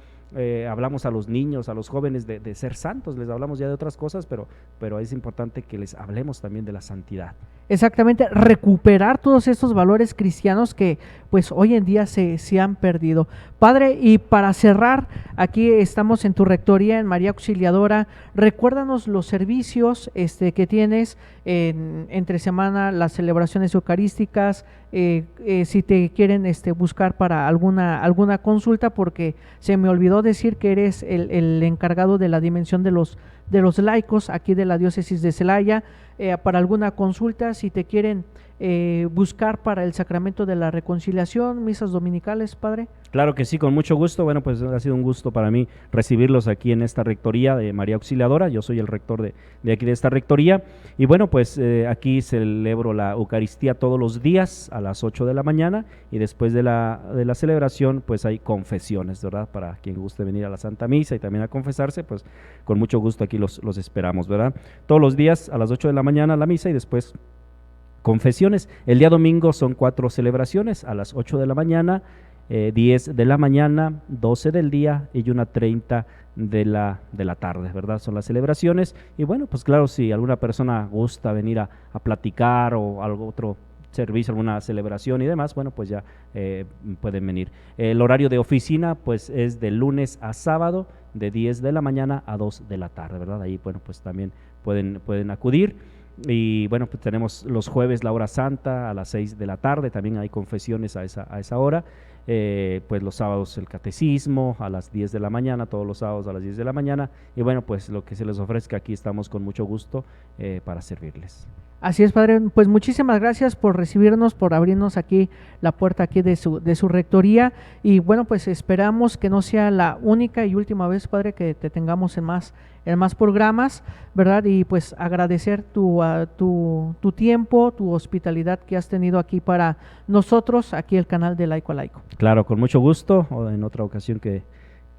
hablamos a los niños, a los jóvenes de ser santos, les hablamos ya de otras cosas, pero es importante que les hablemos también de la santidad. Exactamente, recuperar todos estos valores cristianos que pues hoy en día se han perdido. Padre, y para cerrar, aquí estamos en tu rectoría en María Auxiliadora. Recuérdanos los servicios que tienes entre semana, las celebraciones eucarísticas, si te quieren buscar para alguna consulta, porque se me olvidó decir que eres el encargado de la dimensión de los laicos aquí de la diócesis de Celaya, para alguna consulta, si te quieren buscar para el sacramento de la reconciliación, misas dominicales, Padre. Claro que sí, con mucho gusto. Bueno, pues ha sido un gusto para mí recibirlos aquí en esta rectoría de María Auxiliadora. Yo soy el rector de aquí de esta rectoría, y bueno, pues aquí celebro la Eucaristía todos los días a las 8 de la mañana, y después de la celebración pues hay confesiones, ¿verdad? Para quien guste venir a la Santa Misa y también a confesarse, pues con mucho gusto aquí los esperamos, ¿verdad? Todos los días a las 8 de la mañana la misa y después confesiones. El día domingo son 4 celebraciones, a las 8 de la mañana, 10 de la mañana, 12 del día y 1:30 de la tarde, ¿verdad? Son las celebraciones. Y bueno, pues claro, si alguna persona gusta venir a platicar o algo otro servicio, alguna celebración y demás, bueno, pues ya pueden venir. El horario de oficina pues es de lunes a sábado, de 10 de la mañana a 2 de la tarde, ¿verdad? Ahí, bueno, pues también pueden acudir. Y bueno, pues tenemos los jueves la hora santa a las 6 de la tarde, también hay confesiones a esa hora. Pues los sábados el catecismo a las 10 de la mañana, todos los sábados a las 10 de la mañana, y bueno, pues lo que se les ofrezca, aquí estamos con mucho gusto para servirles. Así es, Padre, pues muchísimas gracias por recibirnos, por abrirnos aquí la puerta aquí de su rectoría, y bueno, pues esperamos que no sea la única y última vez, Padre, que te tengamos en más programas, ¿verdad? Y pues agradecer tu tiempo, tu hospitalidad que has tenido aquí para nosotros, aquí el canal de Laico a Laico. Claro, con mucho gusto, o en otra ocasión que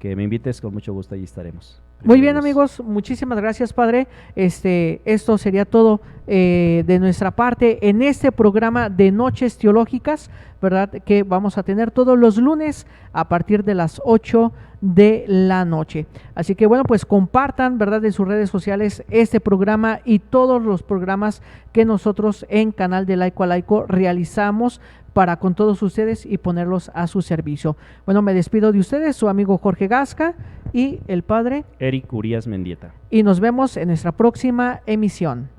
me invites, con mucho gusto allí estaremos. Muy bien, amigos, muchísimas gracias, Padre. Esto sería todo de nuestra parte en este programa de Noches Teológicas, ¿verdad? Que vamos a tener todos los lunes a partir de las 8 de la noche. Así que bueno, pues compartan, ¿verdad?, en sus redes sociales este programa y todos los programas que nosotros en Canal de Laico a Laico realizamos para con todos ustedes y ponerlos a su servicio. Bueno, me despido de ustedes, su amigo Jorge Gasca y el Padre Eric Urias Mendieta. Y nos vemos en nuestra próxima emisión.